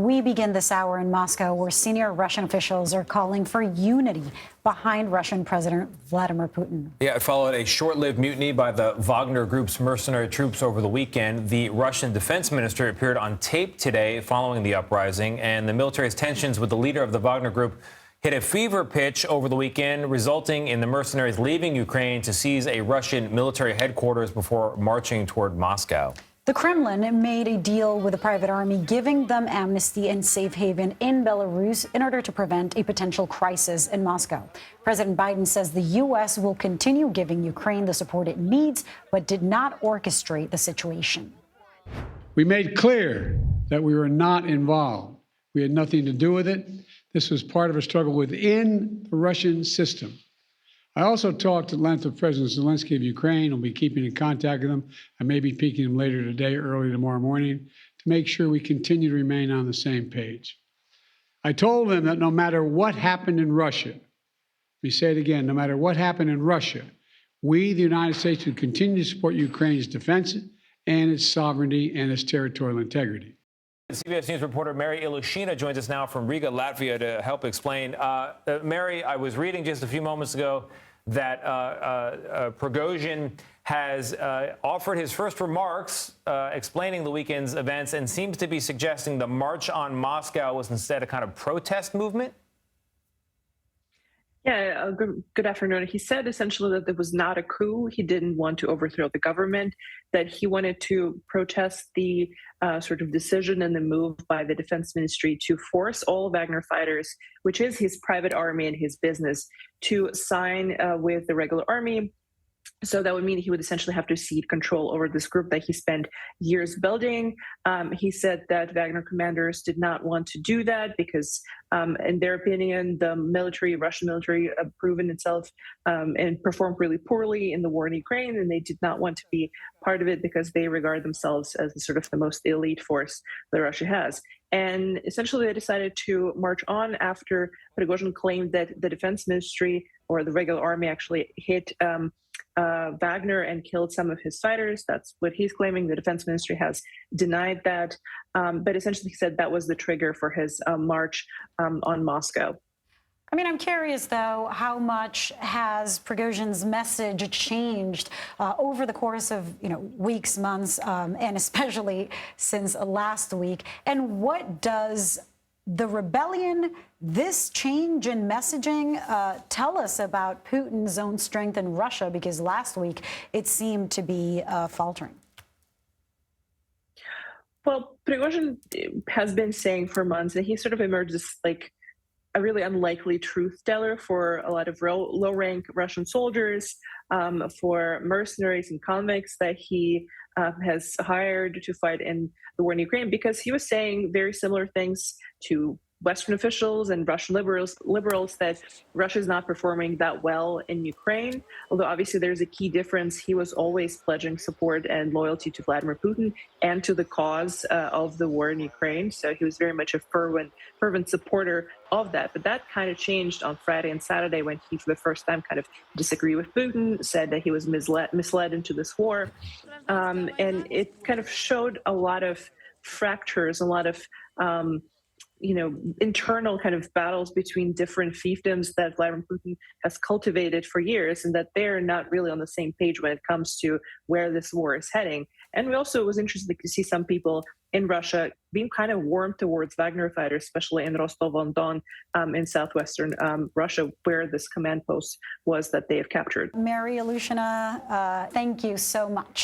We begin this hour in Moscow, where senior Russian officials are calling for unity behind Russian President Vladimir Putin. Yeah, it followed a short-lived mutiny by the Wagner Group's mercenary troops over the weekend. The Russian defense minister appeared on tape today following the uprising, and the military's tensions with the leader of the Wagner Group hit a fever pitch over the weekend, resulting in the mercenaries leaving Ukraine to seize a Russian military headquarters before marching toward Moscow. The Kremlin made a deal with the private army, giving them amnesty and safe haven in Belarus in order to prevent a potential crisis in Moscow. President Biden says the U.S. will continue giving Ukraine the support it needs, but did not orchestrate the situation. We made clear that we were not involved. We had nothing to do with it. This was part of a struggle within the Russian system. I also talked at length with President Zelensky of Ukraine. I'll be keeping in contact with him. I may be speaking to him later today, early tomorrow morning, to make sure we continue to remain on the same page. I told him that no matter what happened in Russia, let me say it again, no matter what happened in Russia, we, the United States, would continue to support Ukraine's defense and its sovereignty and its territorial integrity. CBS News reporter Mary Ilyushina joins us now from Riga, Latvia, to help explain. Mary, I was reading just a few moments ago that Prigozhin has offered his first remarks explaining the weekend's events and seems to be suggesting the march on Moscow was instead a kind of protest movement. Yeah, good afternoon. He said essentially that there was not a coup. He didn't want to overthrow the government, that he wanted to protest the sort of decision and the move by the defense ministry to force all Wagner fighters, which is his private army and his business, to sign with the regular army. So that would mean he would essentially have to cede control over this group that he spent years building. He said that Wagner commanders did not want to do that because, in their opinion, the Russian military, proven itself and performed really poorly in the war in Ukraine, and they did not want to be part of it because they regard themselves as sort of the most elite force that Russia has. And essentially, they decided to march on after Prigozhin claimed that the defense ministry or the regular army actually hit Wagner and killed some of his fighters. That's what he's claiming. The defense ministry has denied that. But essentially, he said that was the trigger for his march on Moscow. I mean, I'm curious, though, how much has Prigozhin's message changed over the course of, weeks, months, and especially since last week? And what does the rebellion, this change in messaging, tell us about Putin's own strength in Russia? Because last week it seemed to be faltering. Well, Prigozhin has been saying for months that he sort of emerged as like a really unlikely truth teller for a lot of low-rank Russian soldiers, for mercenaries and convicts that he has hired to fight in the war in Ukraine, because he was saying very similar things to Western officials and Russian liberals that Russia is not performing that well in Ukraine. Although obviously there's a key difference. He was always pledging support and loyalty to Vladimir Putin and to the cause of the war in Ukraine. So he was very much a fervent supporter of that. But that kind of changed on Friday and Saturday when he, for the first time, kind of disagreed with Putin, said that he was misled into this war. And it kind of showed a lot of fractures, a lot of internal kind of battles between different fiefdoms that Vladimir Putin has cultivated for years, and that they're not really on the same page when it comes to where this war is heading. And we also was interested to see some people in Russia being kind of warm towards Wagner fighters, especially in Rostov-on-Don in southwestern Russia, where this command post was that they have captured. Mary Ilyushina, thank you so much.